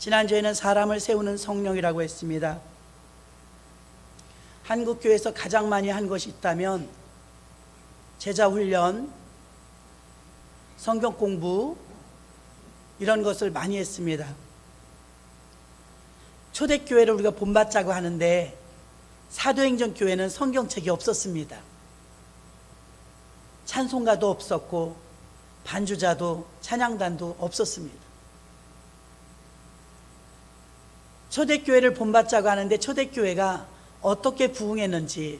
지난주에는 사람을 세우는 성령이라고 했습니다. 한국교회에서 가장 많이 한 것이 있다면 제자훈련, 성경공부 이런 것을 많이 했습니다. 초대교회를 우리가 본받자고 하는데 사도행전 교회는 성경책이 없었습니다. 찬송가도 없었고 반주자도 찬양단도 없었습니다. 초대교회를 본받자고 하는데 초대교회가 어떻게 부흥했는지,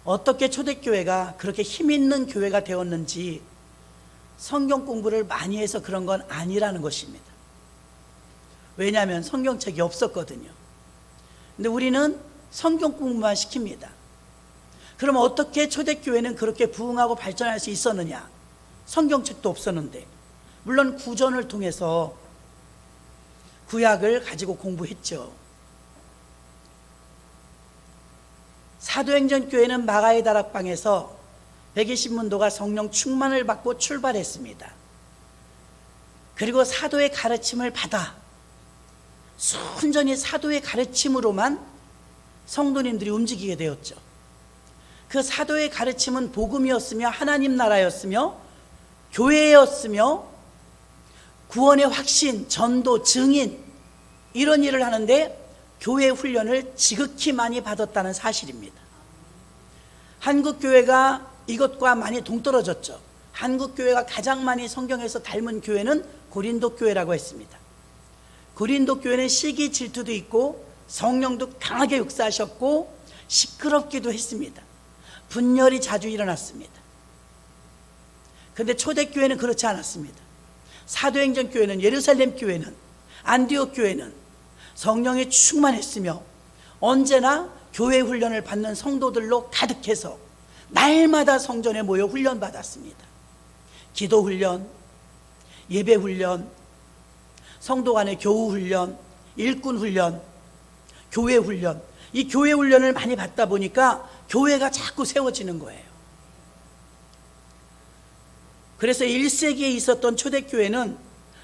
어떻게 초대교회가 그렇게 힘있는 교회가 되었는지 성경 공부를 많이 해서 그런 건 아니라는 것입니다. 왜냐하면 성경책이 없었거든요. 근데 우리는 성경 공부만 시킵니다. 그럼 어떻게 초대교회는 그렇게 부흥하고 발전할 수 있었느냐? 성경책도 없었는데. 물론 구전을 통해서 구약을 가지고 공부했죠. 사도행전 교회는 마가의 다락방에서 120문도가 성령 충만을 받고 출발했습니다. 그리고 사도의 가르침을 받아 순전히 사도의 가르침으로만 성도님들이 움직이게 되었죠. 그 사도의 가르침은 복음이었으며 하나님 나라였으며 교회였으며 구원의 확신, 전도, 증인 이런 일을 하는데 교회 훈련을 지극히 많이 받았다는 사실입니다. 한국교회가 이것과 많이 동떨어졌죠. 한국교회가 가장 많이 성경에서 닮은 교회는 고린도교회라고 했습니다. 고린도교회는 시기 질투도 있고 성령도 강하게 역사하셨고 시끄럽기도 했습니다. 분열이 자주 일어났습니다. 그런데 초대교회는 그렇지 않았습니다. 사도행전 교회는, 예루살렘 교회는, 안디옥 교회는 성령이 충만했으며 언제나 교회 훈련을 받는 성도들로 가득해서 날마다 성전에 모여 훈련받았습니다. 기도 훈련, 예배 훈련, 성도 간의 교우 훈련, 일꾼 훈련, 교회 훈련, 이 교회 훈련을 많이 받다 보니까 교회가 자꾸 세워지는 거예요. 그래서 1세기에 있었던 초대교회는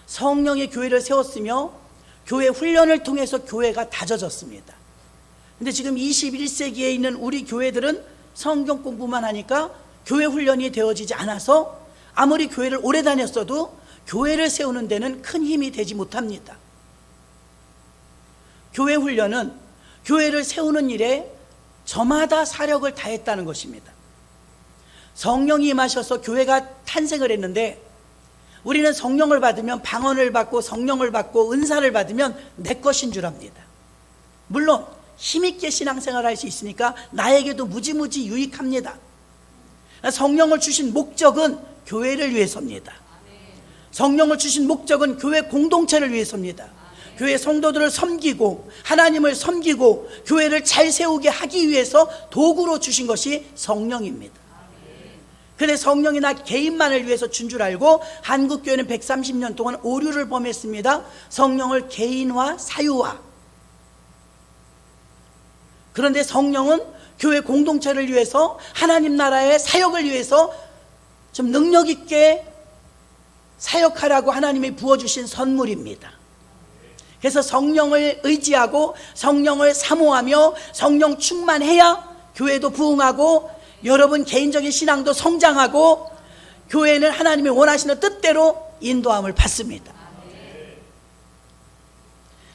성령의 교회를 세웠으며 교회 훈련을 통해서 교회가 다져졌습니다. 근데 지금 21세기에 있는 우리 교회들은 성경 공부만 하니까 교회 훈련이 되어지지 않아서 아무리 교회를 오래 다녔어도 교회를 세우는 데는 큰 힘이 되지 못합니다. 교회 훈련은 교회를 세우는 일에 저마다 사력을 다했다는 것입니다. 성령이 임하셔서 교회가 탄생을 했는데 우리는 성령을 받으면 방언을 받고 성령을 받고 은사를 받으면 내 것인 줄 압니다. 물론 힘있게 신앙생활을 할 수 있으니까 나에게도 무지무지 유익합니다. 성령을 주신 목적은 교회를 위해서입니다. 성령을 주신 목적은 교회 공동체를 위해서입니다. 교회 성도들을 섬기고 하나님을 섬기고 교회를 잘 세우게 하기 위해서 도구로 주신 것이 성령입니다. 그런데 성령이 나 개인만을 위해서 준 줄 알고 한국교회는 130년 동안 오류를 범했습니다. 성령을 개인화, 사유화. 그런데 성령은 교회 공동체를 위해서 하나님 나라의 사역을 위해서 좀 능력 있게 사역하라고 하나님이 부어주신 선물입니다. 그래서 성령을 의지하고 성령을 사모하며 성령 충만해야 교회도 부흥하고 여러분 개인적인 신앙도 성장하고 교회는 하나님이 원하시는 뜻대로 인도함을 받습니다.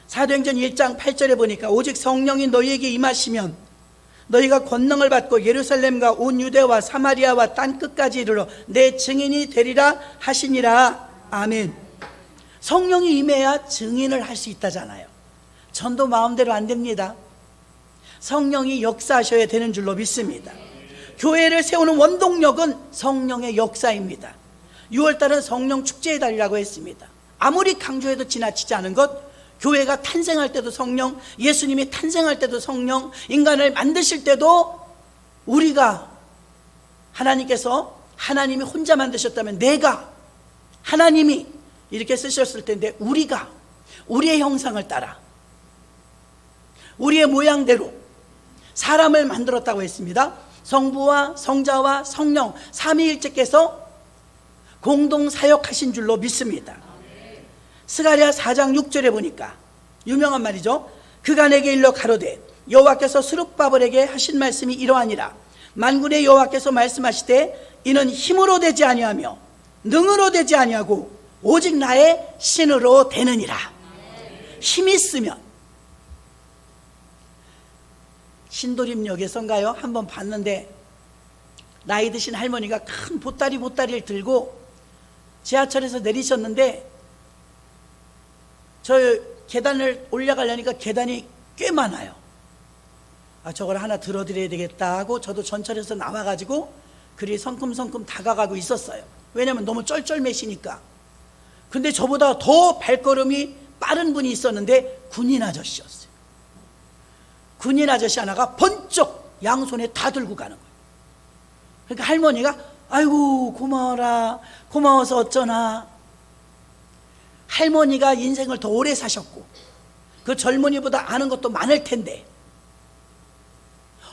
사도행전 1장 8절에 보니까 오직 성령이 너희에게 임하시면 너희가 권능을 받고 예루살렘과 온 유대와 사마리아와 땅끝까지 이르러 내 증인이 되리라 하시니라. 아멘. 성령이 임해야 증인을 할 수 있다잖아요. 전도 마음대로 안 됩니다. 성령이 역사하셔야 되는 줄로 믿습니다. 교회를 세우는 원동력은 성령의 역사입니다. 6월달은 성령 축제의 달이라고 했습니다. 아무리 강조해도 지나치지 않은 것, 교회가 탄생할 때도 성령, 예수님이 탄생할 때도 성령, 인간을 만드실 때도 우리가 하나님께서 하나님이 혼자 만드셨다면 내가 하나님이 이렇게 쓰셨을 텐데 우리가 우리의 형상을 따라 우리의 모양대로 사람을 만들었다고 했습니다. 성부와 성자와 성령 삼위일체께서 공동 사역하신 줄로 믿습니다. 스가랴 4장 6절에 보니까 유명한 말이죠. 그가 내게 일러 가로되 여호와께서 스룹바벨에게 하신 말씀이 이러하니라. 만군의 여호와께서 말씀하시되 이는 힘으로 되지 아니하며 능으로 되지 아니하고 오직 나의 신으로 되느니라. 힘이 있으면, 신도림역에서인가요? 한번 봤는데 나이 드신 할머니가 큰 보따리를 들고 지하철에서 내리셨는데 저 계단을 올라가려니까 계단이 꽤 많아요. 저걸 하나 들어드려야 되겠다 하고 저도 전철에서 나와가지고 그리 성큼성큼 다가가고 있었어요. 왜냐면 너무 쩔쩔매시니까. 근데 저보다 더 발걸음이 빠른 분이 있었는데 군인 아저씨였어요. 군인 아저씨 하나가 번쩍 양손에 다 들고 가는 거예요. 그러니까 할머니가 아이고 고마워라, 고마워서 어쩌나. 할머니가 인생을 더 오래 사셨고 그 젊은이보다 아는 것도 많을 텐데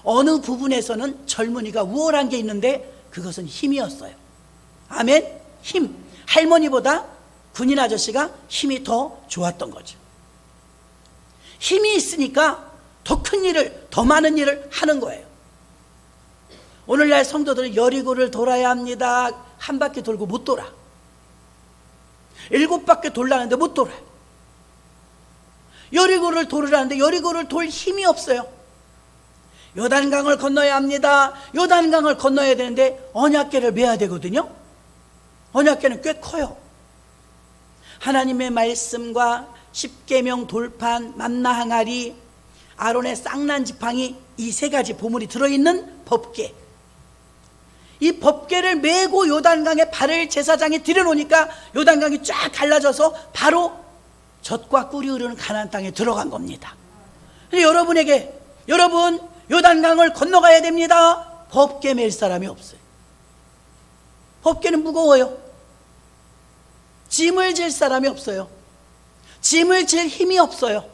어느 부분에서는 젊은이가 우월한 게 있는데 그것은 힘이었어요. 아멘. 힘. 할머니보다 군인 아저씨가 힘이 더 좋았던 거죠. 힘이 있으니까 더 큰 일을, 더 많은 일을 하는 거예요. 오늘날 성도들은 여리고를 돌아야 합니다. 한 바퀴 돌고 못 돌아. 7바퀴 돌라는데 못 돌아요. 여리고를 돌으라는데 여리고를 돌 힘이 없어요. 요단강을 건너야 합니다. 요단강을 건너야 되는데 언약궤를 메야 되거든요. 언약궤는 꽤 커요. 하나님의 말씀과 십계명 돌판, 만나 항아리, 아론의 쌍난 지팡이, 이 3가지 보물이 들어있는 법궤. 이 법궤를 메고 요단강에 발을 제사장이 들여놓으니까 요단강이 쫙 갈라져서 바로 젖과 꿀이 흐르는 가나안 땅에 들어간 겁니다. 여러분에게, 여러분 요단강을 건너가야 됩니다. 법궤 맬 사람이 없어요. 법궤는 무거워요. 짐을 질 사람이 없어요. 짐을 질 힘이 없어요.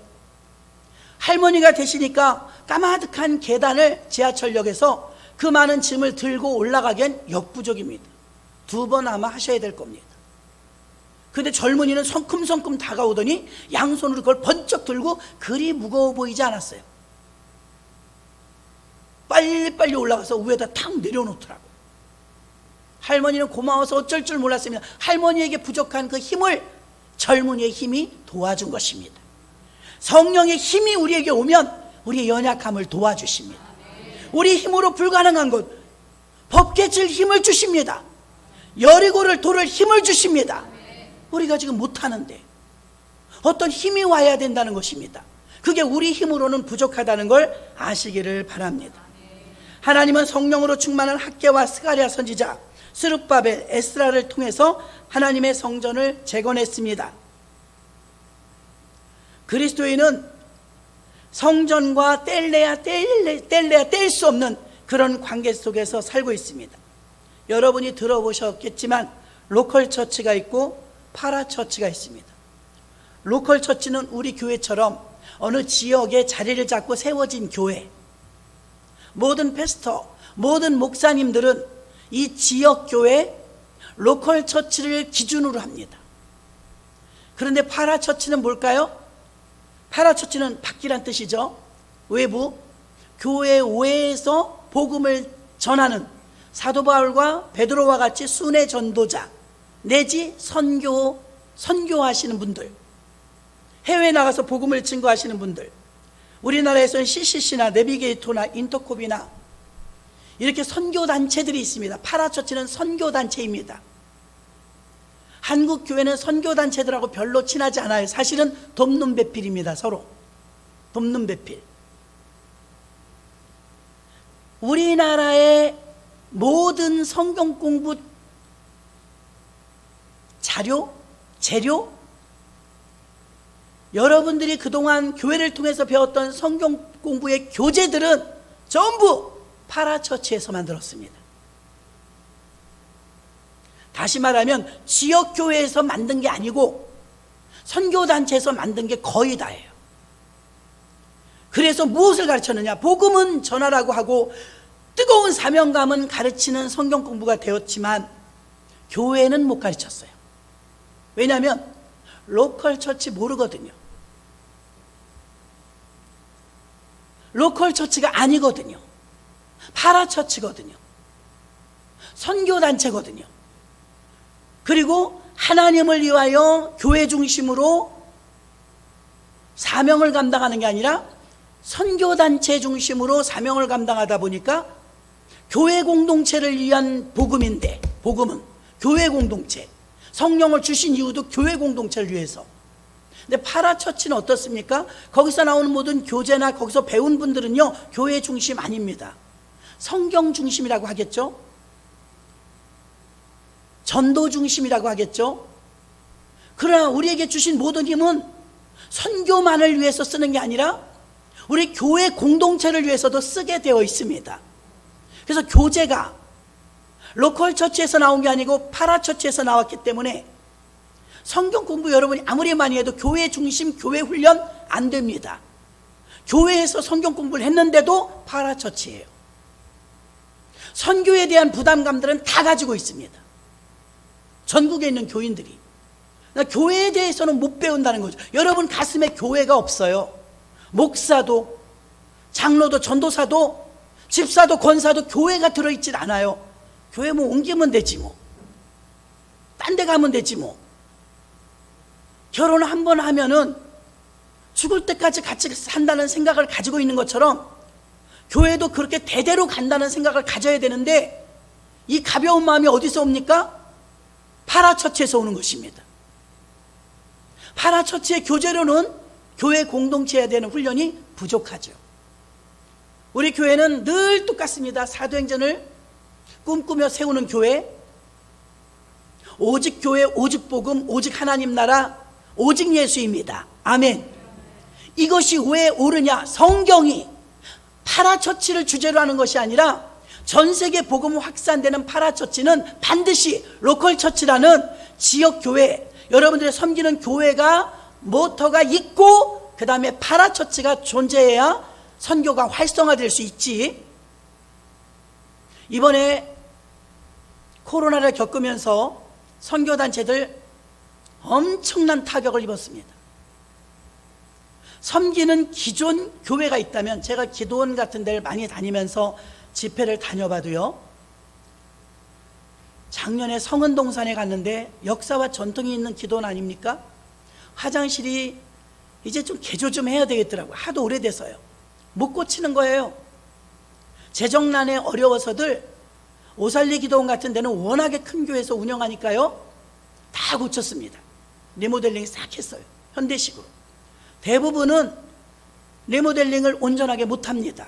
할머니가 되시니까 까마득한 계단을 지하철역에서 그 많은 짐을 들고 올라가기엔 역부족입니다. 2번 아마 하셔야 될 겁니다. 근데 젊은이는 성큼성큼 다가오더니 양손으로 그걸 번쩍 들고 그리 무거워 보이지 않았어요. 빨리빨리 올라가서 위에다 탁 내려놓더라고요. 할머니는 고마워서 어쩔 줄 몰랐습니다. 할머니에게 부족한 그 힘을 젊은이의 힘이 도와준 것입니다. 성령의 힘이 우리에게 오면 우리의 연약함을 도와주십니다. 우리 힘으로 불가능한 것, 법궤 질 힘을 주십니다. 여리고를 돌을 힘을 주십니다. 우리가 지금 못하는데 어떤 힘이 와야 된다는 것입니다. 그게 우리 힘으로는 부족하다는 걸 아시기를 바랍니다. 하나님은 성령으로 충만한 학개와 스가랴 선지자, 스룹바벨, 에스라를 통해서 하나님의 성전을 재건했습니다. 그리스도인은 성전과 뗄래야 뗄 수 없는 그런 관계 속에서 살고 있습니다. 여러분이 들어보셨겠지만 로컬 처치가 있고 파라 처치가 있습니다. 로컬 처치는 우리 교회처럼 어느 지역에 자리를 잡고 세워진 교회. 모든 패스터, 모든 목사님들은 이 지역 교회 로컬 처치를 기준으로 합니다. 그런데 파라 처치는 뭘까요? 파라 처치는 밖이란 뜻이죠. 외부, 교회 외에서 복음을 전하는 사도 바울과 베드로와 같이 순회 전도자 내지 선교하시는 분들, 해외에 나가서 복음을 증거하시는 분들, 우리나라에서는 CCC나 내비게이터나 인터콥이나 이렇게 선교단체들이 있습니다. 파라처치는 선교단체입니다. 한국 교회는 선교단체들하고 별로 친하지 않아요. 사실은 돕는 배필입니다. 서로 돕는 배필. 우리나라의 모든 성경 공부 자료, 재료, 여러분들이 그동안 교회를 통해서 배웠던 성경 공부의 교재들은 전부 파라처치에서 만들었습니다. 다시 말하면 지역교회에서 만든 게 아니고 선교단체에서 만든 게 거의 다예요. 그래서 무엇을 가르쳤느냐? 복음은 전하라고 하고 뜨거운 사명감은 가르치는 성경 공부가 되었지만 교회는 못 가르쳤어요. 왜냐하면 로컬 처치 모르거든요. 로컬 처치가 아니거든요. 파라처치거든요. 선교단체거든요. 그리고 하나님을 위하여 교회 중심으로 사명을 감당하는 게 아니라 선교단체 중심으로 사명을 감당하다 보니까 교회 공동체를 위한 복음인데, 복음은 교회 공동체, 성령을 주신 이유도 교회 공동체를 위해서. 근데 파라처치는 어떻습니까? 거기서 나오는 모든 교제나 거기서 배운 분들은요, 교회 중심 아닙니다. 성경 중심이라고 하겠죠? 전도 중심이라고 하겠죠? 그러나 우리에게 주신 모든 힘은 선교만을 위해서 쓰는 게 아니라 우리 교회 공동체를 위해서도 쓰게 되어 있습니다. 그래서 교제가 로컬 처치에서 나온 게 아니고 파라처치에서 나왔기 때문에 성경 공부 여러분이 아무리 많이 해도 교회 중심, 교회 훈련 안 됩니다. 교회에서 성경 공부를 했는데도 파라처치예요. 선교에 대한 부담감들은 다 가지고 있습니다. 전국에 있는 교인들이. 교회에 대해서는 못 배운다는 거죠. 여러분 가슴에 교회가 없어요. 목사도, 장로도, 전도사도, 집사도, 권사도 교회가 들어있질 않아요. 교회 뭐 옮기면 되지 뭐. 딴 데 가면 되지 뭐. 결혼 한 번 하면은 죽을 때까지 같이 산다는 생각을 가지고 있는 것처럼 교회도 그렇게 대대로 간다는 생각을 가져야 되는데 이 가벼운 마음이 어디서 옵니까? 파라처치에서 오는 것입니다. 파라처치의 교제로는 교회 공동체에 대한 훈련이 부족하죠. 우리 교회는 늘 똑같습니다. 사도행전을 꿈꾸며 세우는 교회, 오직 교회, 오직 복음, 오직 하나님 나라, 오직 예수입니다. 아멘. 이것이 왜 옳으냐? 성경이 파라처치를 주제로 하는 것이 아니라 전 세계 복음 확산되는 파라처치는 반드시 로컬 처치라는 지역 교회, 여러분들의 섬기는 교회가 모터가 있고 그 다음에 파라처치가 존재해야 선교가 활성화될 수 있지. 이번에 코로나를 겪으면서 선교단체들 엄청난 타격을 입었습니다. 섬기는 기존 교회가 있다면, 제가 기도원 같은 데를 많이 다니면서 집회를 다녀봐도요, 작년에 성은동산에 갔는데 역사와 전통이 있는 기도원 아닙니까? 화장실이 이제 좀 개조 좀 해야 되겠더라고요. 하도 오래돼서요. 못 고치는 거예요. 재정난에 어려워서들 오살리 기도원 같은 데는 워낙에 큰 교회에서 운영하니까요, 다 고쳤습니다. 리모델링 싹 했어요. 현대식으로. 대부분은 리모델링을 온전하게 못합니다.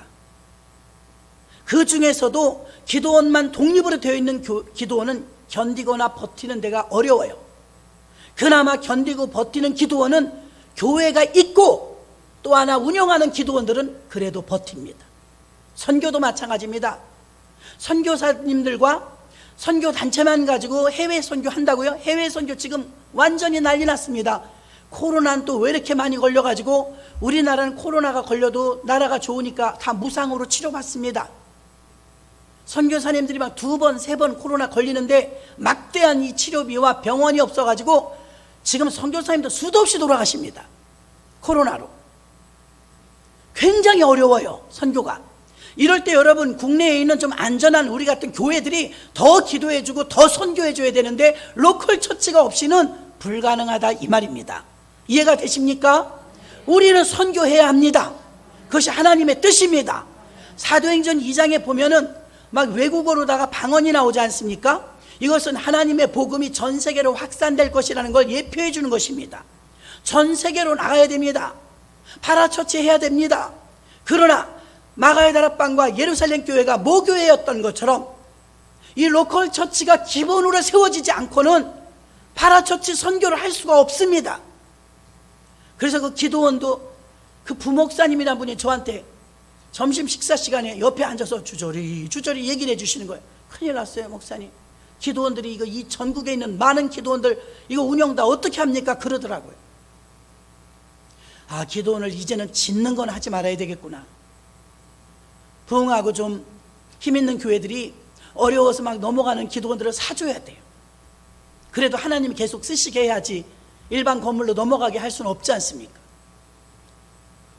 그 중에서도 기도원만 독립으로 되어 있는 기도원은 견디거나 버티는 데가 어려워요. 그나마 견디고 버티는 기도원은 교회가 있고 또 하나 운영하는 기도원들은 그래도 버팁니다. 선교도 마찬가지입니다. 선교사님들과 선교단체만 가지고 해외 선교 한다고요? 해외 선교 지금 완전히 난리 났습니다. 코로나는 또 왜 이렇게 많이 걸려가지고 우리나라는 코로나가 걸려도 나라가 좋으니까 다 무상으로 치료받습니다. 선교사님들이 막 2번, 3번 코로나 걸리는데 막대한 이 치료비와 병원이 없어가지고 지금 선교사님도 수도 없이 돌아가십니다. 코로나로. 굉장히 어려워요, 선교가. 이럴 때 여러분, 국내에 있는 좀 안전한 우리 같은 교회들이 더 기도해주고 더 선교해줘야 되는데 로컬 처치가 없이는 불가능하다, 이 말입니다. 이해가 되십니까? 우리는 선교해야 합니다. 그것이 하나님의 뜻입니다. 사도행전 2장에 보면은 막 외국어로다가 방언이 나오지 않습니까? 이것은 하나님의 복음이 전 세계로 확산될 것이라는 걸 예표해 주는 것입니다. 전 세계로 나가야 됩니다. 파라처치 해야 됩니다. 그러나 마가의 다락방과 예루살렘 교회가 모교회였던 것처럼 이 로컬 처치가 기본으로 세워지지 않고는 파라처치 선교를 할 수가 없습니다. 그래서 그 기도원도 그 부목사님이라는 분이 저한테 점심 식사 시간에 옆에 앉아서 주저리 얘기를 해주시는 거예요. 큰일 났어요, 목사님. 기도원들이 이거 이 전국에 있는 많은 기도원들 이거 운영 다 어떻게 합니까? 그러더라고요. 아, 기도원을 이제는 짓는 건 하지 말아야 되겠구나. 부흥하고 좀 힘 있는 교회들이 어려워서 막 넘어가는 기도원들을 사줘야 돼요. 그래도 하나님이 계속 쓰시게 해야지 일반 건물로 넘어가게 할 수는 없지 않습니까?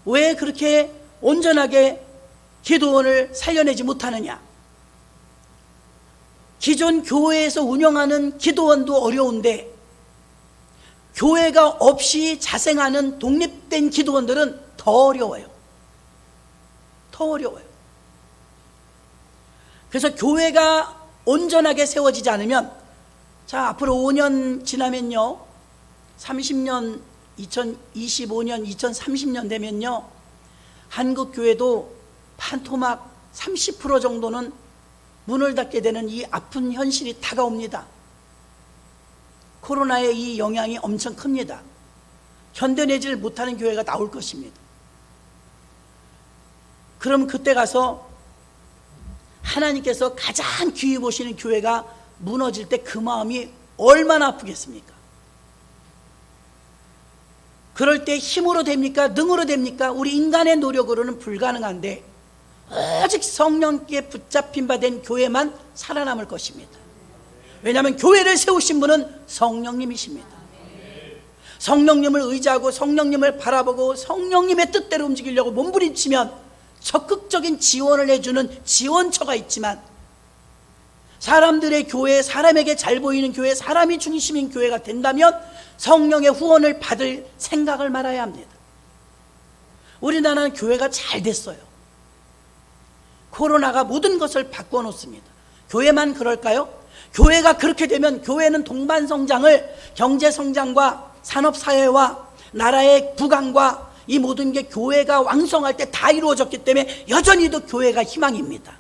왜 그렇게 온전하게 기도원을 살려내지 못하느냐? 기존 교회에서 운영하는 기도원도 어려운데 교회가 없이 자생하는 독립된 기도원들은 더 어려워요. 더 어려워요. 그래서 교회가 온전하게 세워지지 않으면, 자, 앞으로 5년 지나면요, 30년, 2025년, 2030년 되면요, 한국 교회도 반토막 30% 정도는 문을 닫게 되는 이 아픈 현실이 다가옵니다. 코로나의 이 영향이 엄청 큽니다. 견뎌내지를 못하는 교회가 나올 것입니다. 그럼 그때 가서 하나님께서 가장 귀히 보시는 교회가 무너질 때 그 마음이 얼마나 아프겠습니까? 그럴 때 힘으로 됩니까? 능으로 됩니까? 우리 인간의 노력으로는 불가능한데 오직 성령께 붙잡힌 바 된 교회만 살아남을 것입니다. 왜냐하면 교회를 세우신 분은 성령님이십니다. 성령님을 의지하고 성령님을 바라보고 성령님의 뜻대로 움직이려고 몸부림치면 적극적인 지원을 해주는 지원처가 있지만, 사람들의 교회, 사람에게 잘 보이는 교회, 사람이 중심인 교회가 된다면 성령의 후원을 받을 생각을 말아야 합니다. 우리나라는 교회가 잘 됐어요. 코로나가 모든 것을 바꿔놓습니다. 교회만 그럴까요? 교회가 그렇게 되면 교회는 동반성장을, 경제성장과 산업사회와 나라의 부강과 이 모든 게 교회가 왕성할 때 다 이루어졌기 때문에 여전히도 교회가 희망입니다.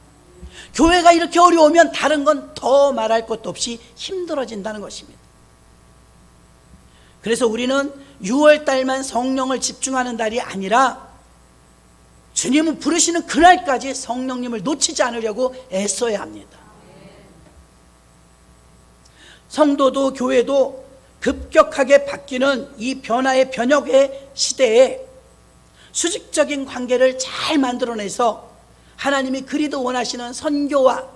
교회가 이렇게 어려우면 다른 건 더 말할 것도 없이 힘들어진다는 것입니다. 그래서 우리는 6월달만 성령을 집중하는 달이 아니라 주님은 부르시는 그날까지 성령님을 놓치지 않으려고 애써야 합니다. 성도도 교회도 급격하게 바뀌는 이 변화의 변혁의 시대에 수직적인 관계를 잘 만들어내서 하나님이 그리도 원하시는 선교와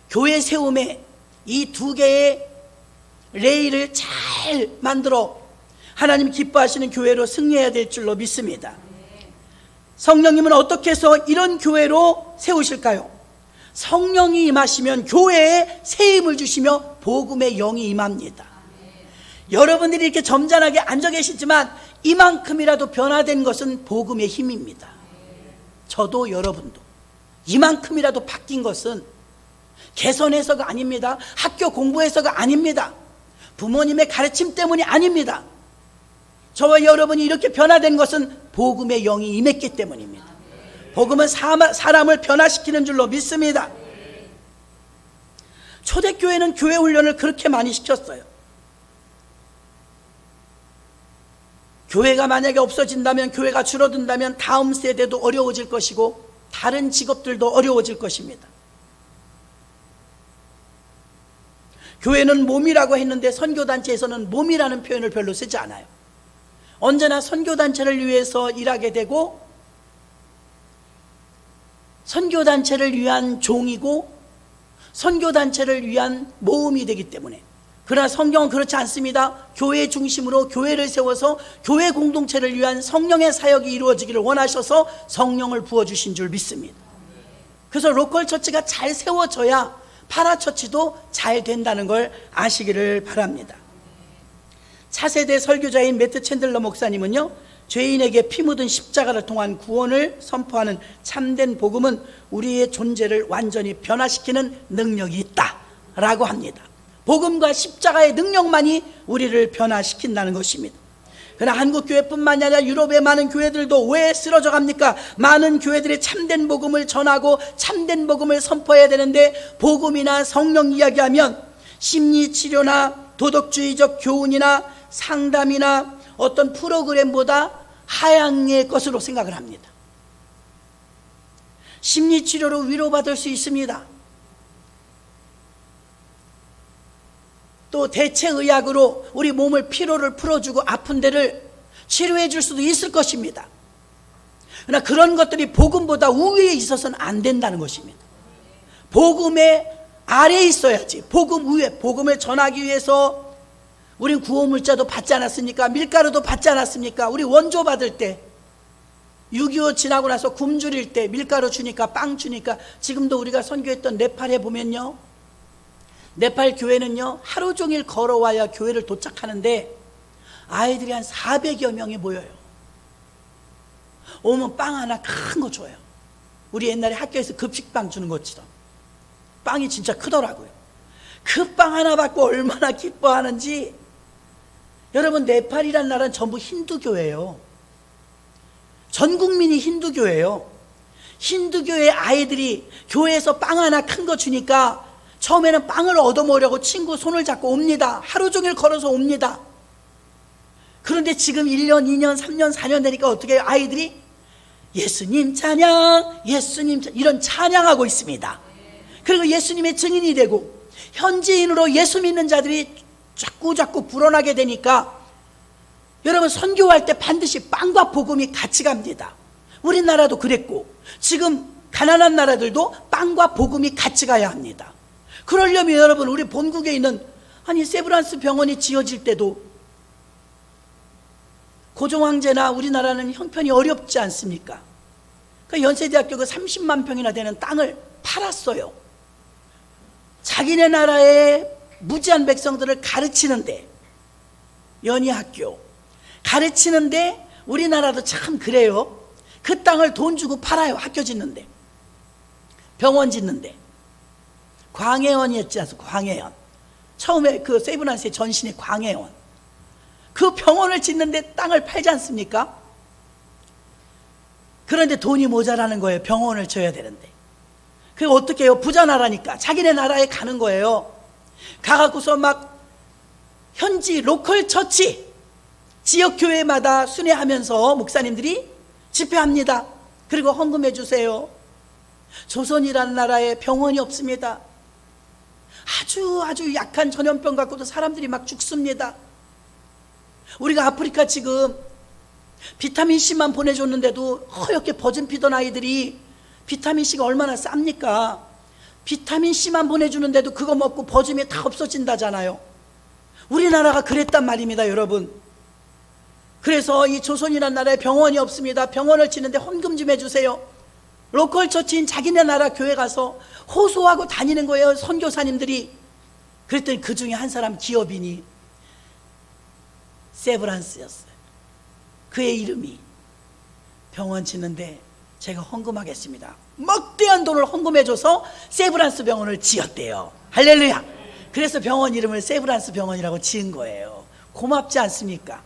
교회 세움의 이 두 개의 레일을 잘 만들어 하나님 기뻐하시는 교회로 승리해야 될 줄로 믿습니다. 성령님은 어떻게 해서 이런 교회로 세우실까요? 성령이 임하시면 교회에 새 힘을 주시며 복음의 영이 임합니다. 여러분들이 이렇게 점잖하게 앉아 계시지만 이만큼이라도 변화된 것은 복음의 힘입니다. 저도 여러분도 이만큼이라도 바뀐 것은 개선해서가 아닙니다. 학교 공부해서가 아닙니다. 부모님의 가르침 때문이 아닙니다. 저와 여러분이 이렇게 변화된 것은 복음의 영이 임했기 때문입니다. 복음은 사람을 변화시키는 줄로 믿습니다. 초대교회는 교회 훈련을 그렇게 많이 시켰어요. 교회가 만약에 없어진다면, 교회가 줄어든다면 다음 세대도 어려워질 것이고 다른 직업들도 어려워질 것입니다. 교회는 몸이라고 했는데 선교단체에서는 몸이라는 표현을 별로 쓰지 않아요. 언제나 선교단체를 위해서 일하게 되고 선교단체를 위한 종이고 선교단체를 위한 모험이 되기 때문에. 그러나 성경은 그렇지 않습니다. 교회 중심으로 교회를 세워서 교회 공동체를 위한 성령의 사역이 이루어지기를 원하셔서 성령을 부어주신 줄 믿습니다. 그래서 로컬 처치가 잘 세워져야 파라처치도 잘 된다는 걸 아시기를 바랍니다. 차세대 설교자인 매트 챈들러 목사님은요, 죄인에게 피 묻은 십자가를 통한 구원을 선포하는 참된 복음은 우리의 존재를 완전히 변화시키는 능력이 있다라고 합니다. 복음과 십자가의 능력만이 우리를 변화시킨다는 것입니다. 그러나 한국교회뿐만 아니라 유럽의 많은 교회들도 왜 쓰러져 갑니까? 많은 교회들이 참된 복음을 전하고 참된 복음을 선포해야 되는데 복음이나 성령 이야기하면 심리치료나 도덕주의적 교훈이나 상담이나 어떤 프로그램보다 하향의 것으로 생각을 합니다. 심리치료로 위로받을 수 있습니다. 또 대체의학으로 우리 몸을 피로를 풀어주고 아픈 데를 치료해 줄 수도 있을 것입니다. 그러나 그런 것들이 복음보다 우위에 있어서는 안 된다는 것입니다. 복음의 아래에 있어야지. 복음 위에, 복음을 전하기 위해서 우린 구호물자도 받지 않았습니까? 밀가루도 받지 않았습니까? 우리 원조 받을 때, 6.25 지나고 나서 굶주릴 때 밀가루 주니까, 빵 주니까. 지금도 우리가 선교했던 네팔에 보면요, 네팔 교회는요 하루 종일 걸어와야 교회를 도착하는데 아이들이 한 400여 명이 모여요. 오면 빵 하나 큰 거 줘요. 우리 옛날에 학교에서 급식빵 주는 것처럼 빵이 진짜 크더라고요. 그 빵 하나 받고 얼마나 기뻐하는지. 여러분, 네팔이란 나라는 전부 힌두교예요. 전 국민이 힌두교예요. 힌두교의 아이들이 교회에서 빵 하나 큰 거 주니까 처음에는 빵을 얻어먹으려고 친구 손을 잡고 옵니다. 하루 종일 걸어서 옵니다. 그런데 지금 1년, 2년, 3년, 4년 되니까 어떻게 해요? 아이들이 예수님 찬양, 예수님 찬양, 이런 찬양하고 있습니다. 그리고 예수님의 증인이 되고 현지인으로 예수 믿는 자들이 자꾸 불어나게 되니까 여러분, 선교할 때 반드시 빵과 복음이 같이 갑니다. 우리나라도 그랬고 지금 가난한 나라들도 빵과 복음이 같이 가야 합니다. 그러려면 여러분, 우리 본국에 있는 세브란스 병원이 지어질 때도 고종황제나 우리나라는 형편이 어렵지 않습니까? 그 연세대학교가 30만 평이나 되는 땅을 팔았어요. 자기네 나라의 무지한 백성들을 가르치는데, 연희학교 가르치는데, 우리나라도 참 그래요. 그 땅을 돈 주고 팔아요. 학교 짓는데, 병원 짓는데. 광해원이었지 않습니까? 광해원. 처음에 그 세브란스의 전신이 광해원. 그 병원을 짓는데 땅을 팔지 않습니까? 그런데 돈이 모자라는 거예요. 병원을 져야 되는데. 그게 어떻게 해요? 부자 나라니까 자기네 나라에 가는 거예요. 가갖고서 막 현지 로컬 처치, 지역 교회마다 순회하면서 목사님들이 집회합니다. 그리고 헌금해 주세요. 조선이라는 나라에 병원이 없습니다. 아주 약한 전염병 갖고도 사람들이 막 죽습니다. 우리가 아프리카 지금 비타민C만 보내줬는데도 허옇게 버진 피던 아이들이, 비타민C가 얼마나 쌉니까? 비타민C만 보내주는데도 그거 먹고 버짐이 다 없어진다잖아요. 우리나라가 그랬단 말입니다, 여러분. 그래서 이 조선이라는 나라에 병원이 없습니다. 병원을 짓는데 헌금 좀 해주세요. 로컬 처치인 자기네 나라 교회 가서 호소하고 다니는 거예요, 선교사님들이. 그랬더니 그 중에 한 사람 기업인이 세브란스였어요. 그의 이름이 병원 짓는데 제가 헌금하겠습니다. 막대한 돈을 헌금해줘서 세브란스 병원을 지었대요. 할렐루야. 그래서 병원 이름을 세브란스 병원이라고 지은 거예요. 고맙지 않습니까?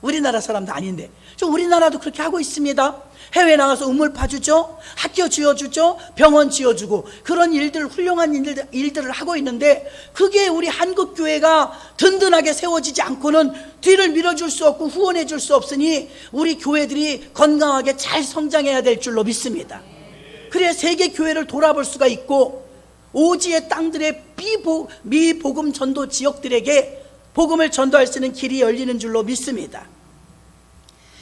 우리나라 사람도 아닌데. 우리나라도 그렇게 하고 있습니다. 해외 나가서 우물 파주죠, 학교 지어주죠, 병원 지어주고, 그런 일들, 훌륭한 일들을 하고 있는데, 그게 우리 한국교회가 든든하게 세워지지 않고는 뒤를 밀어줄 수 없고 후원해 줄 수 없으니 우리 교회들이 건강하게 잘 성장해야 될 줄로 믿습니다. 그래야 세계 교회를 돌아볼 수가 있고, 오지의 땅들의 미복음 전도 지역들에게 복음을 전도할 수 있는 길이 열리는 줄로 믿습니다.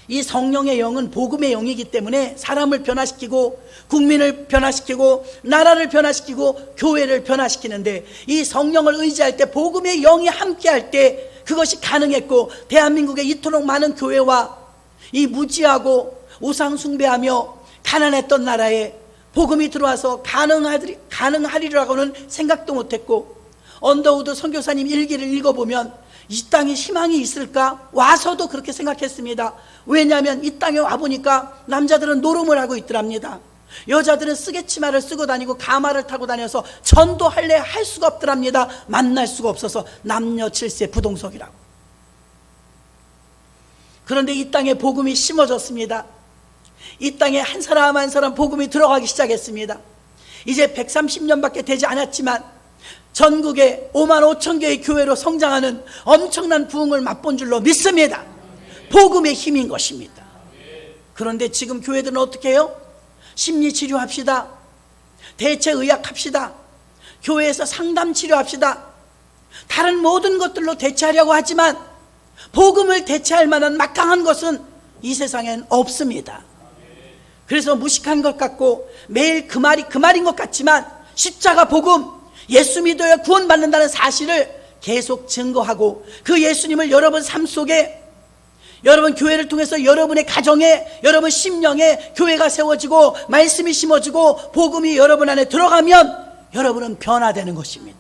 이 성령의 영은 복음의 영이기 때문에 사람을 변화시키고 국민을 변화시키고 나라를 변화시키고 교회를 변화시키는데, 이 성령을 의지할 때, 복음의 영이 함께할 때 그것이 가능했고, 대한민국에 이토록 많은 교회와 이 무지하고 우상 숭배하며 가난했던 나라에 복음이 들어와서 가능하리라고는 생각도 못했고, 언더우드 선교사님 일기를 읽어보면 이 땅에 희망이 있을까? 와서도 그렇게 생각했습니다. 왜냐하면 이 땅에 와보니까 남자들은 노름을 하고 있더랍니다. 여자들은 쓰개치마를 쓰고 다니고 가마를 타고 다녀서 전도할래 할 수가 없더랍니다. 만날 수가 없어서 남녀 칠세 부동석이라고. 그런데 이 땅에 복음이 심어졌습니다. 이 땅에 한 사람 한 사람 복음이 들어가기 시작했습니다. 이제 130년밖에 되지 않았지만 전국에 5만 5천 개의 교회로 성장하는 엄청난 부흥을 맛본 줄로 믿습니다. 복음의 힘인 것입니다. 그런데 지금 교회들은 어떻게 해요? 심리치료합시다, 대체의학합시다, 교회에서 상담치료합시다, 다른 모든 것들로 대체하려고 하지만 복음을 대체할 만한 막강한 것은 이 세상엔 없습니다. 그래서 무식한 것 같고 매일 그 말인 것 같지만 십자가 복음, 예수 믿어야 구원받는다는 사실을 계속 증거하고 그 예수님을 여러분 삶 속에, 여러분 교회를 통해서 여러분의 가정에, 여러분 심령에 교회가 세워지고 말씀이 심어지고 복음이 여러분 안에 들어가면 여러분은 변화되는 것입니다.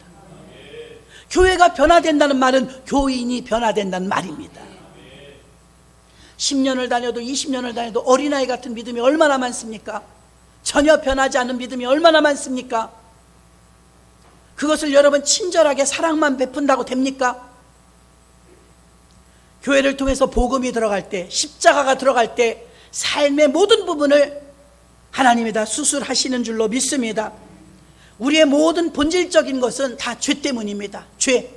교회가 변화된다는 말은 교인이 변화된다는 말입니다. 10년을 다녀도 20년을 다녀도 어린아이 같은 믿음이 얼마나 많습니까? 전혀 변하지 않는 믿음이 얼마나 많습니까? 그것을 여러분 친절하게 사랑만 베푼다고 됩니까? 교회를 통해서 복음이 들어갈 때, 십자가가 들어갈 때 삶의 모든 부분을 하나님이 다 수술하시는 줄로 믿습니다. 우리의 모든 본질적인 것은 다 죄 때문입니다. 죄.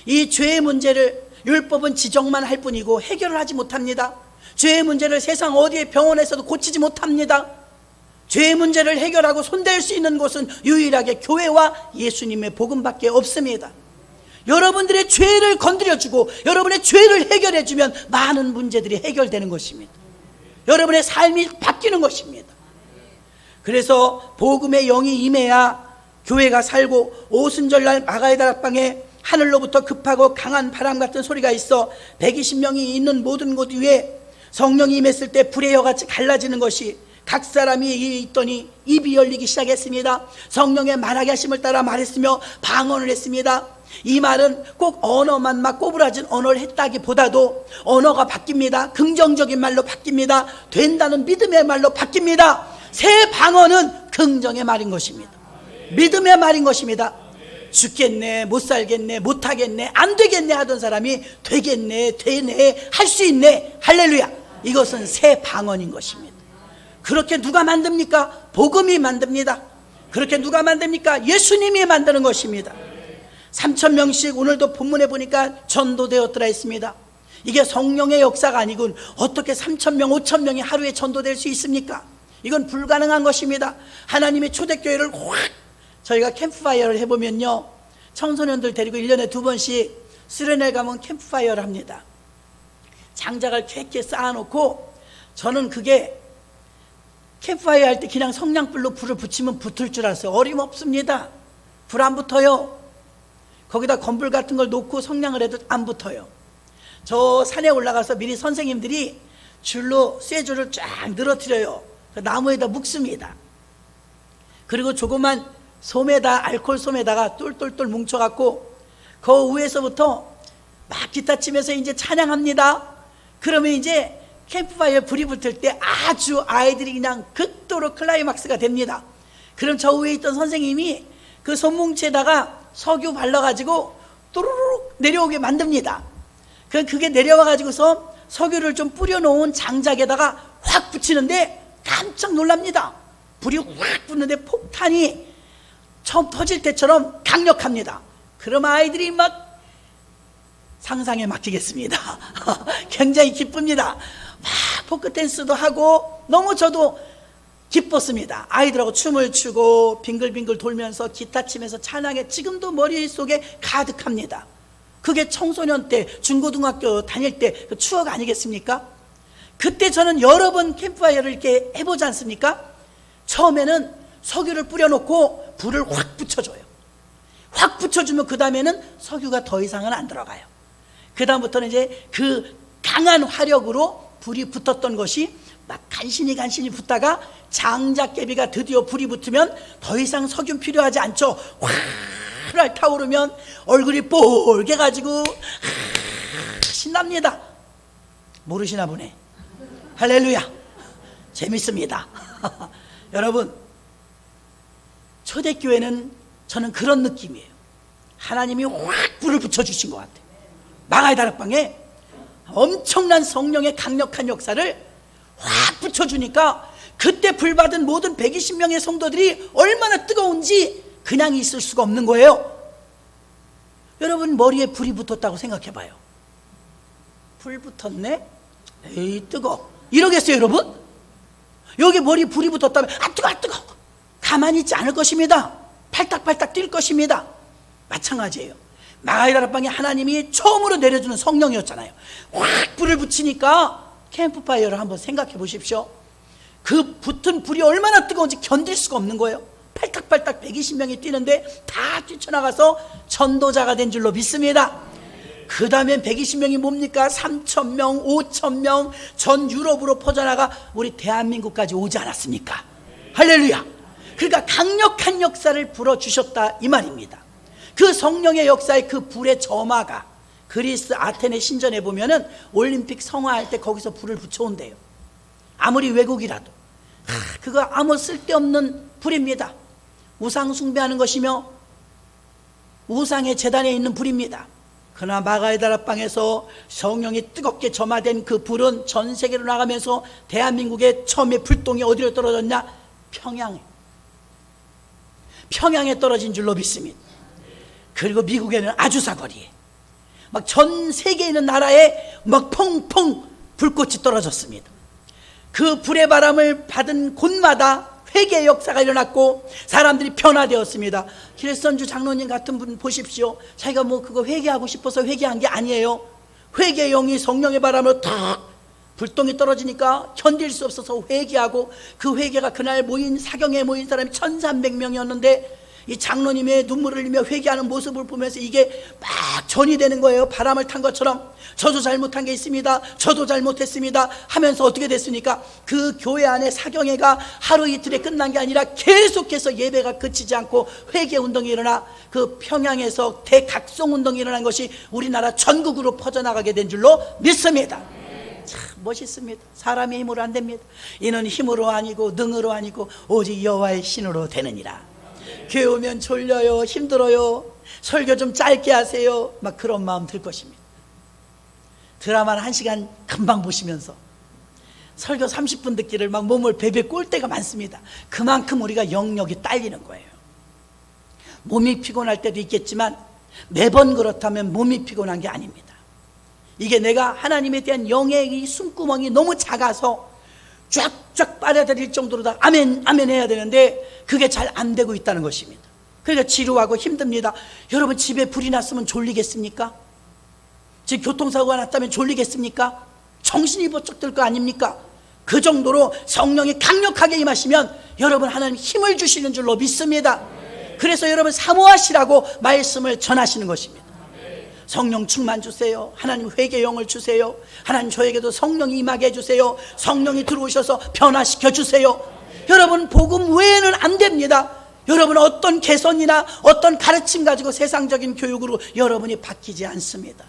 이 죄의 문제를 율법은 지적만 할 뿐이고 해결을 하지 못합니다. 죄의 문제를 세상 어디에 병원에서도 고치지 못합니다. 죄의 문제를 해결하고 손댈 수 있는 곳은 유일하게 교회와 예수님의 복음밖에 없습니다. 여러분들의 죄를 건드려주고 여러분의 죄를 해결해주면 많은 문제들이 해결되는 것입니다. 여러분의 삶이 바뀌는 것입니다. 그래서 복음의 영이 임해야 교회가 살고, 오순절날 마가의 다락방에 하늘로부터 급하고 강한 바람 같은 소리가 있어 120명이 있는 모든 곳 위에 성령이 임했을 때 불의 여같이 갈라지는 것이 각 사람이 있더니 입이 열리기 시작했습니다. 성령의 말하게 하심을 따라 말했으며 방언을 했습니다. 이 말은 꼭 언어만 막 꼬부라진 언어를 했다기보다도 언어가 바뀝니다. 긍정적인 말로 바뀝니다. 된다는 믿음의 말로 바뀝니다. 새 방언은 긍정의 말인 것입니다. 믿음의 말인 것입니다. 죽겠네, 못 살겠네, 못 하겠네, 안 되겠네 하던 사람이 되겠네, 되네, 할 수 있네, 할렐루야. 이것은 새 방언인 것입니다. 그렇게 누가 만듭니까? 복음이 만듭니다. 그렇게 누가 만듭니까? 예수님이 만드는 것입니다. 3,000명씩 오늘도 본문에 보니까 전도되었더라 했습니다. 이게 성령의 역사가 아니군 어떻게 3,000명, 5,000명이 하루에 전도될 수 있습니까? 이건 불가능한 것입니다. 하나님의 초대교회를 확, 저희가 캠프파이어를 해보면요, 청소년들 데리고 1년에 2번씩 수련회 가면 캠프파이어를 합니다. 장작을 쾌쾌 쌓아놓고, 저는 그게 캠프파이어 할 때 그냥 성냥불로 불을 붙이면 붙을 줄 알았어요. 어림없습니다. 불 안 붙어요. 거기다 건불 같은 걸 놓고 성냥을 해도 안 붙어요. 저 산에 올라가서 미리 선생님들이 줄로 쇠줄을 쫙 늘어뜨려요. 나무에다 묶습니다. 그리고 조그만 솜에다, 알코올 솜에다가 똘똘똘 뭉쳐갖고 그 위에서부터 막 기타 치면서 이제 찬양합니다. 그러면 이제 캠프파이어 불이 붙을 때 아주 아이들이 그냥 극도로 클라이막스가 됩니다. 그럼 저 위에 있던 선생님이 그 솜뭉치에다가 석유 발라가지고 또르륵 내려오게 만듭니다. 그게 내려와가지고서 석유를 좀 뿌려놓은 장작에다가 확 붙이는데 깜짝 놀랍니다. 불이 확 붙는데 폭탄이 처음 터질 때처럼 강력합니다. 그럼 아이들이 막 상상에 맡기겠습니다. 굉장히 기쁩니다. 막 포크댄스도 하고 너무 저도 기뻤습니다. 아이들하고 춤을 추고 빙글빙글 돌면서 기타 치면서 찬양에 지금도 머릿속에 가득합니다. 그게 청소년 때, 중고등학교 다닐 때 그 추억 아니겠습니까? 그때 저는 여러 번 캠프파이어를 이렇게 해보지 않습니까? 처음에는 석유를 뿌려놓고 불을 확 붙여줘요. 확 붙여주면 그 다음에는 석유가 더 이상은 안 들어가요. 그 다음부터는 이제 그 강한 화력으로 불이 붙었던 것이 막 간신히 붙다가 장작개비가 드디어 불이 붙으면 더 이상 석유 필요하지 않죠. 활활 타오르면 얼굴이 뽀개가지고 신납니다. 모르시나 보네. 할렐루야. 재밌습니다. 여러분, 초대교회는 저는 그런 느낌이에요. 하나님이 확 불을 붙여주신 것 같아요. 마가의 다락방에 엄청난 성령의 강력한 역사를 확 붙여주니까 그때 불받은 모든 120명의 성도들이 얼마나 뜨거운지 그냥 있을 수가 없는 거예요. 여러분, 머리에 불이 붙었다고 생각해봐요. 불 붙었네? 에이 뜨거. 이러겠어요 여러분? 여기 머리에 불이 붙었다면 아 뜨거 가만히 있지 않을 것입니다. 팔딱팔딱 뛸 것입니다. 마찬가지예요. 마가의 다락방에 하나님이 처음으로 내려주는 성령이었잖아요. 확 불을 붙이니까 캠프파이어를 한번 생각해 보십시오. 그 붙은 불이 얼마나 뜨거운지 견딜 수가 없는 거예요. 팔딱팔딱 120명이 뛰는데 다 뛰쳐나가서 전도자가 된 줄로 믿습니다. 그 다음엔 120명이 뭡니까? 3,000명, 5,000명, 전 유럽으로 퍼져나가 우리 대한민국까지 오지 않았습니까? 할렐루야. 그러니까 강력한 역사를 불어주셨다 이 말입니다. 그 성령의 역사의 그 불의 점화가 그리스 아테네 신전에 보면은 올림픽 성화할 때 거기서 불을 붙여온대요. 아무리 외국이라도 그거 아무 쓸데없는 불입니다. 우상 숭배하는 것이며 우상의 제단에 있는 불입니다. 그러나 마가의 다락방에서 성령이 뜨겁게 점화된 그 불은 전 세계로 나가면서 대한민국의 처음에 불똥이 어디로 떨어졌냐? 평양에 떨어진 줄로 믿습니다. 그리고 미국에는 아주사 거리에 막 전 세계에 있는 나라에 막 펑펑 불꽃이 떨어졌습니다. 그 불의 바람을 받은 곳마다 회개의 역사가 일어났고 사람들이 변화되었습니다. 길선주 장로님 같은 분 보십시오. 자기가 뭐 그거 회개하고 싶어서 회개한 게 아니에요. 회개의 영이 성령의 바람으로 탁 불똥이 떨어지니까 견딜 수 없어서 회개하고, 그 회개가 그날 모인 사경에 모인 사람이 1,300명이었는데 이 장로님의 눈물을 흘리며 회개하는 모습을 보면서 이게 막 전이 되는 거예요. 바람을 탄 것처럼 저도 잘못한 게 있습니다, 저도 잘못했습니다 하면서 어떻게 됐습니까? 그 교회 안에 사경회가 하루 이틀에 끝난 게 아니라 계속해서 예배가 그치지 않고 회개 운동이 일어나 그 평양에서 대각성 운동이 일어난 것이 우리나라 전국으로 퍼져나가게 된 줄로 믿습니다. 참 멋있습니다. 사람의 힘으로 안 됩니다. 이는 힘으로 아니고 능으로 아니고 오직 여호와의 신으로 되느니라. 교회 오면 졸려요, 힘들어요, 설교 좀 짧게 하세요, 막 그런 마음 들 것입니다. 드라마를 1시간 금방 보시면서 설교 30분 듣기를 막 몸을 베베 꼴 때가 많습니다. 그만큼 우리가 영역이 딸리는 거예요. 몸이 피곤할 때도 있겠지만 매번 그렇다면 몸이 피곤한 게 아닙니다. 이게 내가 하나님에 대한 영의 이 숨구멍이 너무 작아서 쫙쫙 빨아들일 정도로 다 아멘 아멘 해야 되는데 그게 잘 안 되고 있다는 것입니다. 그러니까 지루하고 힘듭니다. 여러분 집에 불이 났으면 졸리겠습니까? 지금 교통사고가 났다면 졸리겠습니까? 정신이 번쩍 들 거 아닙니까? 그 정도로 성령이 강력하게 임하시면 여러분 하나님 힘을 주시는 줄로 믿습니다. 그래서 여러분 사모하시라고 말씀을 전하시는 것입니다. 성령 충만 주세요. 하나님 회개 영을 주세요. 하나님 저에게도 성령이 임하게 해주세요. 성령이 들어오셔서 변화시켜 주세요. 여러분 복음 외에는 안 됩니다. 여러분 어떤 개선이나 어떤 가르침 가지고 세상적인 교육으로 여러분이 바뀌지 않습니다.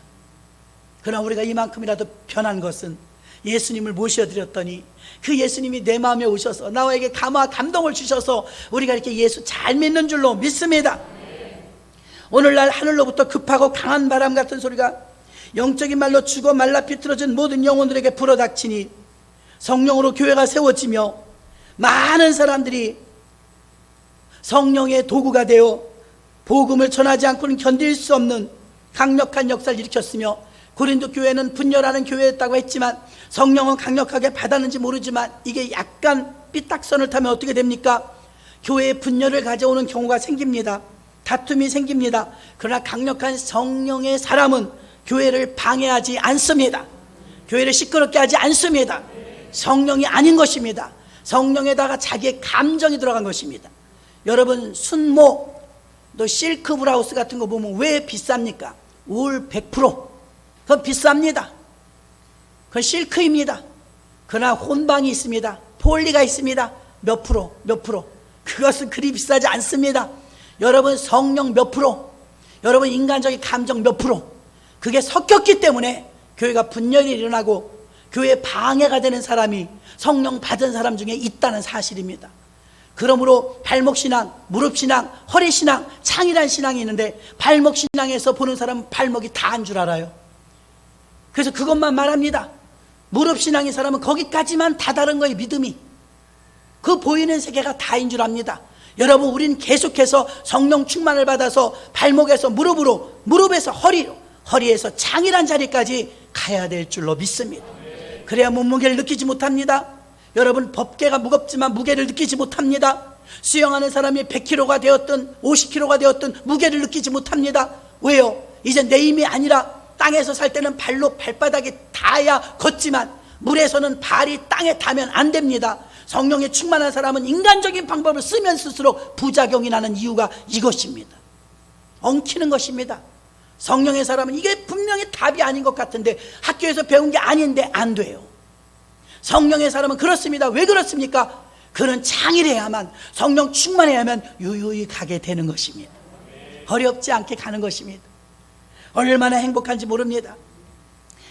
그러나 우리가 이만큼이라도 변한 것은 예수님을 모셔드렸더니 그 예수님이 내 마음에 오셔서 나에게 감화 감동을 주셔서 우리가 이렇게 예수 잘 믿는 줄로 믿습니다. 오늘날 하늘로부터 급하고 강한 바람 같은 소리가 영적인 말로 죽어 말라 비틀어진 모든 영혼들에게 불어닥치니 성령으로 교회가 세워지며 많은 사람들이 성령의 도구가 되어 복음을 전하지 않고는 견딜 수 없는 강력한 역사를 일으켰으며, 고린도 교회는 분열하는 교회였다고 했지만 성령은 강력하게 받았는지 모르지만 이게 약간 삐딱선을 타면 어떻게 됩니까? 교회의 분열을 가져오는 경우가 생깁니다. 다툼이 생깁니다. 그러나 강력한 성령의 사람은 교회를 방해하지 않습니다. 교회를 시끄럽게 하지 않습니다. 성령이 아닌 것입니다. 성령에다가 자기의 감정이 들어간 것입니다. 여러분 순모, 또 실크 브라우스 같은 거 보면 왜 비쌉니까? 울 100%. 그건 비쌉니다. 그건 실크입니다. 그러나 혼방이 있습니다. 폴리가 있습니다. 몇 프로, 몇 프로. 그것은 그리 비싸지 않습니다. 여러분 성령 몇 프로, 여러분 인간적인 감정 몇 프로, 그게 섞였기 때문에 교회가 분열이 일어나고 교회에 방해가 되는 사람이 성령 받은 사람 중에 있다는 사실입니다. 그러므로 발목신앙, 무릎신앙, 허리신앙, 창이란 신앙이 있는데 발목신앙에서 보는 사람은 발목이 다한 줄 알아요. 그래서 그것만 말합니다. 무릎신앙의 사람은 거기까지만 다다른 거예요. 믿음이 그 보이는 세계가 다인 줄 압니다. 여러분 우린 계속해서 성령 충만을 받아서 발목에서 무릎으로, 무릎에서 허리로, 허리에서 창이란 자리까지 가야 될 줄로 믿습니다. 그래야 몸무게를 느끼지 못합니다. 여러분 법궤가 무겁지만 무게를 느끼지 못합니다. 수영하는 사람이 100kg가 되었든 50kg가 되었든 무게를 느끼지 못합니다. 왜요? 이제 내 힘이 아니라 땅에서 살 때는 발로 발바닥에 닿아야 걷지만 물에서는 발이 땅에 닿으면 안 됩니다. 성령에 충만한 사람은 인간적인 방법을 쓰면 쓸수록 부작용이 나는 이유가 이것입니다. 엉키는 것입니다. 성령의 사람은 이게 분명히 답이 아닌 것 같은데, 학교에서 배운 게 아닌데 안 돼요. 성령의 사람은 그렇습니다. 왜 그렇습니까? 그는 장일해야만, 성령 충만해야만 유유히 가게 되는 것입니다. 어렵지 않게 가는 것입니다. 얼마나 행복한지 모릅니다.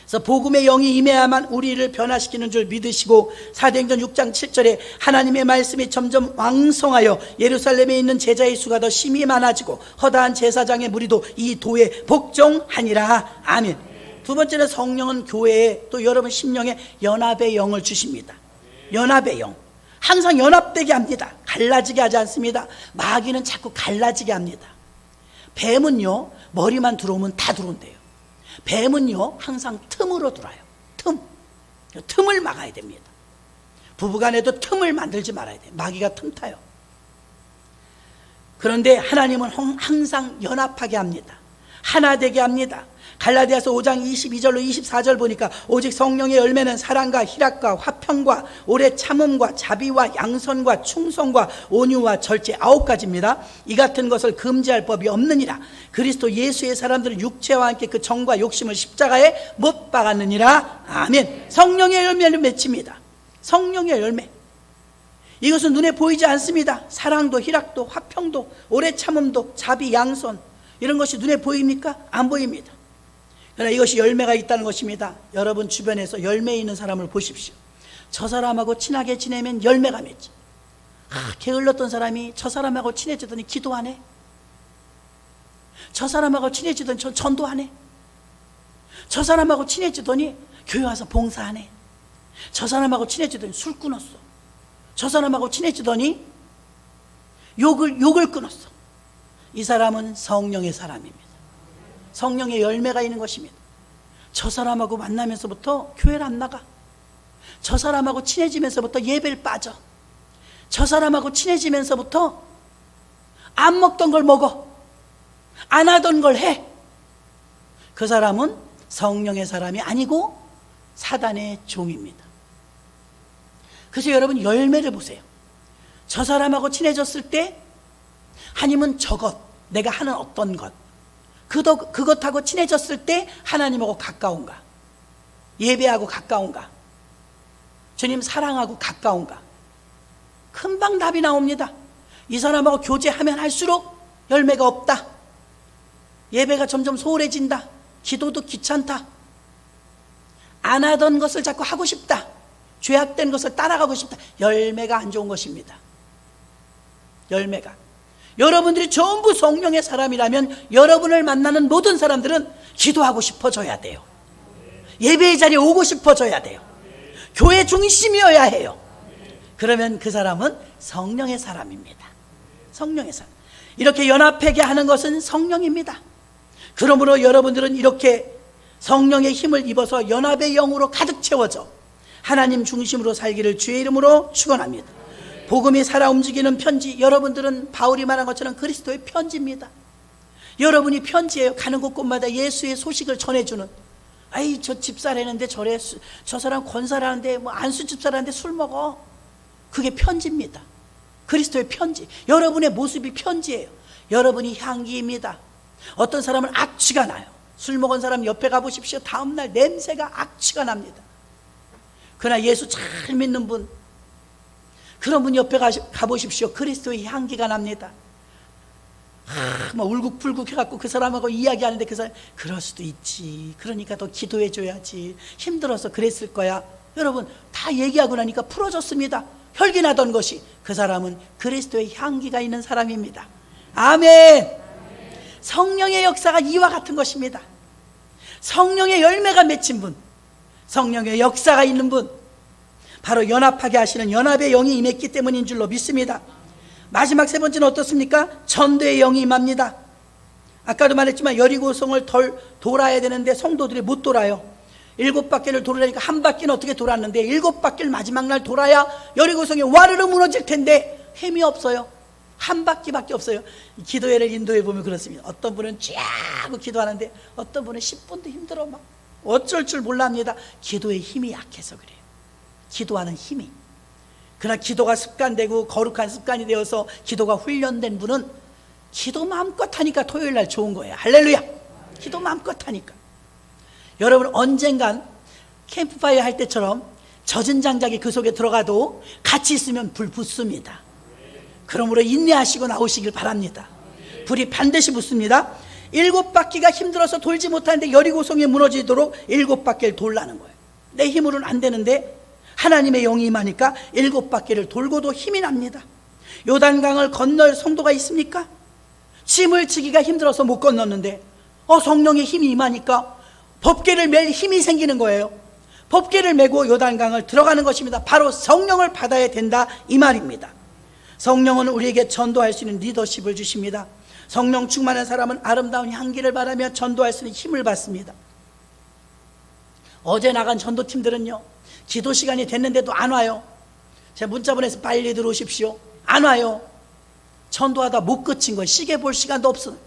그래서 복음의 영이 임해야만 우리를 변화시키는 줄 믿으시고, 사도행전 6장 7절에 하나님의 말씀이 점점 왕성하여 예루살렘에 있는 제자의 수가 더 심히 많아지고 허다한 제사장의 무리도 이 도에 복종하니라. 아멘. 두 번째는 성령은 교회에, 또 여러분 심령에 연합의 영을 주십니다. 연합의 영, 항상 연합되게 합니다. 갈라지게 하지 않습니다. 마귀는 자꾸 갈라지게 합니다. 뱀은요, 머리만 들어오면 다 들어온대요. 뱀은요, 항상 틈으로 들어와요. 틈을 막아야 됩니다. 부부간에도 틈을 만들지 말아야 돼요. 마귀가 틈 타요. 그런데 하나님은 항상 연합하게 합니다. 하나 되게 합니다. 갈라디아서 5장 22절로 24절 보니까 오직 성령의 열매는 사랑과 희락과 화평과 오래 참음과 자비와 양선과 충성과 온유와 절제 9가지입니다. 이 같은 것을 금지할 법이 없느니라. 그리스도 예수의 사람들은 육체와 함께 그 정과 욕심을 십자가에 못 박았느니라. 아멘. 성령의 열매를 맺힙니다. 성령의 열매, 이것은 눈에 보이지 않습니다. 사랑도 희락도 화평도 오래 참음도 자비 양선, 이런 것이 눈에 보입니까? 안 보입니다. 그러나 이것이 열매가 있다는 것입니다. 여러분 주변에서 열매 있는 사람을 보십시오. 저 사람하고 친하게 지내면 열매가 맺죠. 게을렀던 사람이 저 사람하고 친해지더니 기도하네. 저 사람하고 친해지더니 전도하네. 저 사람하고 친해지더니 교회 와서 봉사하네. 저 사람하고 친해지더니 술 끊었어. 저 사람하고 친해지더니 욕을 끊었어. 이 사람은 성령의 사람입니다. 성령의 열매가 있는 것입니다. 저 사람하고 만나면서부터 교회를 안 나가. 저 사람하고 친해지면서부터 예배를 빠져. 저 사람하고 친해지면서부터 안 먹던 걸 먹어. 안 하던 걸 해. 그 사람은 성령의 사람이 아니고 사단의 종입니다. 그래서 여러분 열매를 보세요. 저 사람하고 친해졌을 때 하나님은 저것, 내가 하는 어떤 것, 그것하고 친해졌을 때 하나님하고 가까운가, 예배하고 가까운가, 주님 사랑하고 가까운가, 금방 답이 나옵니다. 이 사람하고 교제하면 할수록 열매가 없다. 예배가 점점 소홀해진다. 기도도 귀찮다. 안 하던 것을 자꾸 하고 싶다. 죄악된 것을 따라가고 싶다. 열매가 안 좋은 것입니다. 열매가. 여러분들이 전부 성령의 사람이라면 여러분을 만나는 모든 사람들은 기도하고 싶어져야 돼요. 예배의 자리에 오고 싶어져야 돼요. 교회 중심이어야 해요. 그러면 그 사람은 성령의 사람입니다. 성령의 사람. 이렇게 연합하게 하는 것은 성령입니다. 그러므로 여러분들은 이렇게 성령의 힘을 입어서 연합의 영으로 가득 채워져 하나님 중심으로 살기를 주의 이름으로 축원합니다. 복음이 살아 움직이는 편지, 여러분들은 바울이 말한 것처럼 그리스도의 편지입니다. 여러분이 편지예요. 가는 곳곳마다 예수의 소식을 전해주는. 아이 저 집사라는데 저래, 저 사람 권사라는데 뭐 안수 집사라는데 술 먹어. 그게 편지입니다. 그리스도의 편지. 여러분의 모습이 편지예요. 여러분이 향기입니다. 어떤 사람은 악취가 나요. 술 먹은 사람 옆에 가보십시오. 다음날 냄새가 악취가 납니다. 그러나 예수 잘 믿는 분, 그런 분 옆에 가보십시오. 그리스도의 향기가 납니다. 막 울국불국 해갖고 그 사람하고 이야기하는데 그 사람, 그럴 수도 있지. 그러니까 더 기도해줘야지. 힘들어서 그랬을 거야. 여러분 다 얘기하고 나니까 풀어졌습니다. 혈기나던 것이. 그 사람은 그리스도의 향기가 있는 사람입니다. 아멘. 성령의 역사가 이와 같은 것입니다. 성령의 열매가 맺힌 분, 성령의 역사가 있는 분, 바로 연합하게 하시는 연합의 영이 임했기 때문인 줄로 믿습니다. 마지막 세 번째는 어떻습니까? 전도의 영이 임합니다. 아까도 말했지만 여리고성을 돌아야 되는데 성도들이 못 돌아요. 7바퀴를 돌으려니까 한 바퀴는 어떻게 돌았는데 7바퀴를 마지막 날 돌아야 여리고성이 와르르 무너질 텐데 힘이 없어요. 한 바퀴밖에 없어요. 기도회를 인도해 보면 그렇습니다. 어떤 분은 쫙 하고 기도하는데 어떤 분은 10분도 힘들어 막 어쩔 줄 몰랍니다. 기도의 힘이 약해서 그래요. 기도하는 힘이. 그러나 기도가 습관되고 거룩한 습관이 되어서 기도가 훈련된 분은 기도 마음껏 하니까 토요일날 좋은 거예요. 할렐루야. 기도 마음껏 하니까. 여러분, 언젠간 캠프파이어 할 때처럼 젖은 장작이 그 속에 들어가도 같이 있으면 불 붙습니다. 그러므로 인내하시고 나오시길 바랍니다. 불이 반드시 붙습니다. 7바퀴가 힘들어서 돌지 못하는데 여리고성이 무너지도록 7바퀴를 돌라는 거예요. 내 힘으로는 안 되는데 하나님의 영이 임하니까 7바퀴를 돌고도 힘이 납니다. 요단강을 건널 성도가 있습니까? 짐을 지기가 힘들어서 못 건넜는데 성령의 힘이 임하니까 법궤를 맬 힘이 생기는 거예요. 법궤를 메고 요단강을 들어가는 것입니다. 바로 성령을 받아야 된다, 이 말입니다. 성령은 우리에게 전도할 수 있는 리더십을 주십니다. 성령 충만한 사람은 아름다운 향기를 바라며 전도할 수 있는 힘을 받습니다. 어제 나간 전도팀들은요, 기도 시간이 됐는데도 안 와요. 제가 문자 보내서 빨리 들어오십시오. 안 와요. 전도하다 못 그친 거예요. 시계 볼 시간도 없어요.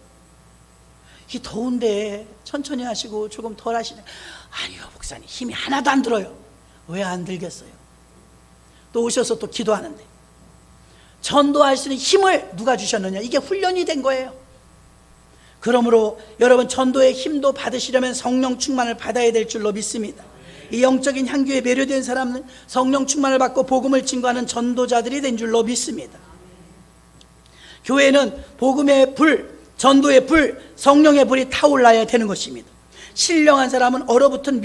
이 더운데 천천히 하시고 조금 덜 하시네. 아니요, 목사님, 힘이 하나도 안 들어요. 왜 안 들겠어요? 또 오셔서 또 기도하는데. 전도할 수 있는 힘을 누가 주셨느냐? 이게 훈련이 된 거예요. 그러므로 여러분, 전도의 힘도 받으시려면 성령 충만을 받아야 될 줄로 믿습니다. 이 영적인 향기에 매료된 사람은 성령 충만을 받고 복음을 증거하는 전도자들이 된 줄로 믿습니다. 교회는 복음의 불, 전도의 불, 성령의 불이 타올라야 되는 것입니다. 신령한 사람은 얼어붙은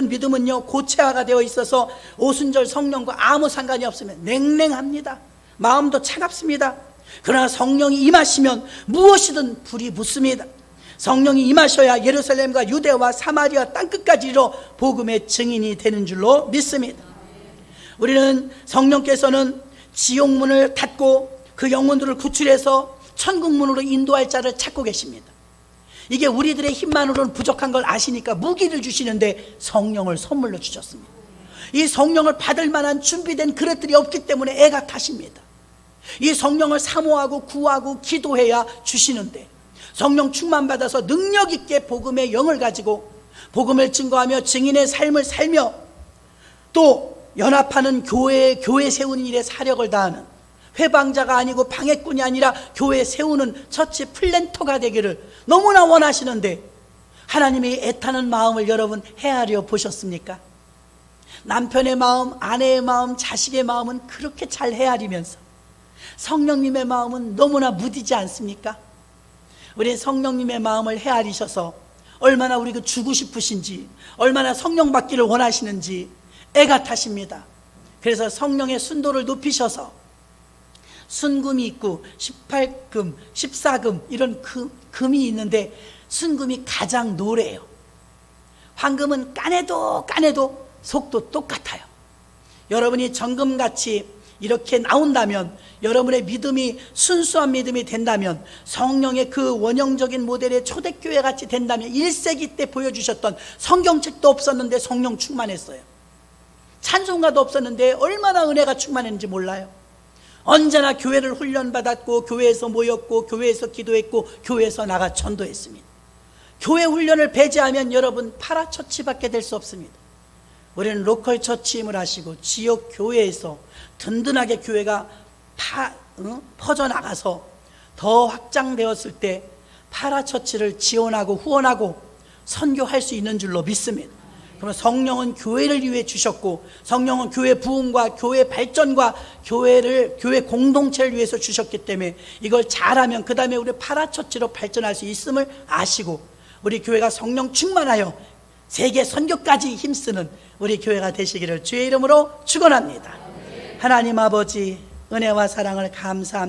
믿음은요, 고체화가 되어 있어서 오순절 성령과 아무 상관이 없으면 냉랭합니다. 마음도 차갑습니다. 그러나 성령이 임하시면 무엇이든 불이 붙습니다. 성령이 임하셔야 예루살렘과 유대와 사마리아 땅끝까지 이르러 복음의 증인이 되는 줄로 믿습니다. 우리는 성령께서는 지옥문을 닫고 그 영혼들을 구출해서 천국문으로 인도할 자를 찾고 계십니다. 이게 우리들의 힘만으로는 부족한 걸 아시니까 무기를 주시는데 성령을 선물로 주셨습니다. 이 성령을 받을 만한 준비된 그릇들이 없기 때문에 애가 타십니다. 이 성령을 사모하고 구하고 기도해야 주시는데, 성령 충만 받아서 능력 있게 복음의 영을 가지고 복음을 증거하며 증인의 삶을 살며 또 연합하는 교회 세우는 일에 사력을 다하는 회방자가 아니고 방해꾼이 아니라 교회 세우는 처치 플랜터가 되기를 너무나 원하시는데, 하나님이 애타는 마음을 여러분 헤아려 보셨습니까? 남편의 마음, 아내의 마음, 자식의 마음은 그렇게 잘 헤아리면서 성령님의 마음은 너무나 무디지 않습니까? 우리 성령님의 마음을 헤아리셔서 얼마나 우리가 주고 싶으신지, 얼마나 성령 받기를 원하시는지 애가 타십니다. 그래서 성령의 순도를 높이셔서 순금이 있고 18금, 14금 이런 금이 있는데 순금이 가장 노래요. 황금은 까내도 속도 똑같아요. 여러분이 정금같이 이렇게 나온다면, 여러분의 믿음이 순수한 믿음이 된다면, 성령의 그 원형적인 모델의 초대교회 같이 된다면, 1세기 때 보여주셨던 성경책도 없었는데 성령 충만했어요. 찬송가도 없었는데 얼마나 은혜가 충만했는지 몰라요. 언제나 교회를 훈련받았고 교회에서 모였고 교회에서 기도했고 교회에서 나가 전도했습니다. 교회 훈련을 배제하면 여러분 파라처치밖에 될 수 없습니다. 우리는 로컬 처치임을 하시고 지역 교회에서 든든하게 교회가 퍼져나가서 더 확장되었을 때 파라처치를 지원하고 후원하고 선교할 수 있는 줄로 믿습니다. 그러면 성령은 교회를 위해 주셨고, 성령은 교회 부흥과 교회 발전과 교회 공동체를 위해서 주셨기 때문에 이걸 잘하면 그 다음에 우리 파라처치로 발전할 수 있음을 아시고, 우리 교회가 성령 충만하여 세계 선교까지 힘쓰는 우리 교회가 되시기를 주의 이름으로 축원합니다. 하나님 아버지, 은혜와 사랑을 감사합니다.